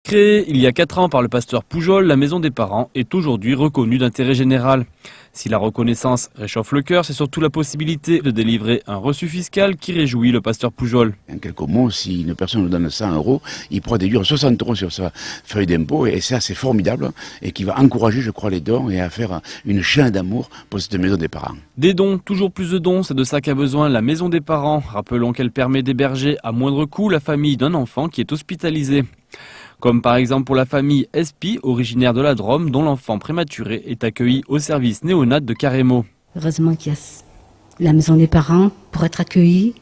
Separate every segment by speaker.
Speaker 1: Créée il y a 4 ans par le pasteur Poujol, la maison des parents est aujourd'hui reconnue d'intérêt général. Si la reconnaissance réchauffe le cœur, c'est surtout la possibilité de délivrer un reçu fiscal qui réjouit le pasteur Poujol.
Speaker 2: En quelques mots, si une personne nous donne 100 €, il pourra déduire 60 € sur sa feuille d'impôt et ça c'est formidable et qui va encourager, je crois, les dons et à faire une chaîne d'amour pour cette maison des parents.
Speaker 1: Des dons, toujours plus de dons, c'est de ça qu'a besoin la maison des parents. Rappelons qu'elle permet d'héberger à moindre coût la famille d'un enfant qui est hospitalisé. Comme par exemple pour la famille Espi, originaire de la Drôme, dont l'enfant prématuré est accueilli au service néonat de Carrémo.
Speaker 3: Heureusement qu'il y a la maison des parents pour être accueillis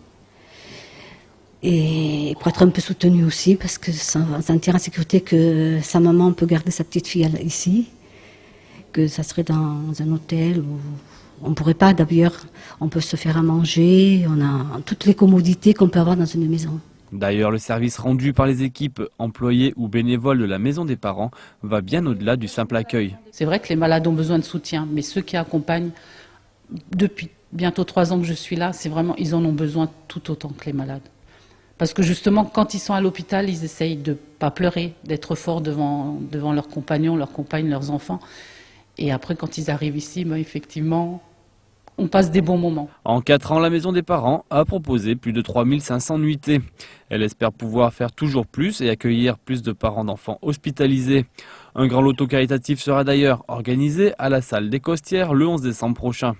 Speaker 3: et pour être un peu soutenu aussi, parce que ça tient en sécurité que sa maman peut garder sa petite fille ici, que ça serait dans un hôtel où on ne pourrait pas. D'ailleurs, on peut se faire à manger, on a toutes les commodités qu'on peut avoir dans une maison.
Speaker 1: D'ailleurs, le service rendu par les équipes employées ou bénévoles de la maison des parents va bien au-delà du simple accueil.
Speaker 4: C'est vrai que les malades ont besoin de soutien, mais ceux qui accompagnent, depuis bientôt 3 ans que je suis là, c'est vraiment, ils en ont besoin tout autant que les malades. Parce que justement, quand ils sont à l'hôpital, ils essayent de ne pas pleurer, d'être forts devant leurs compagnons, leurs compagnes, leurs enfants. Et après, quand ils arrivent ici, effectivement, on passe des bons moments.
Speaker 1: En 4 ans, la maison des parents a proposé plus de 3500 nuitées. Elle espère pouvoir faire toujours plus et accueillir plus de parents d'enfants hospitalisés. Un grand loto caritatif sera d'ailleurs organisé à la salle des Costières le 11 décembre prochain.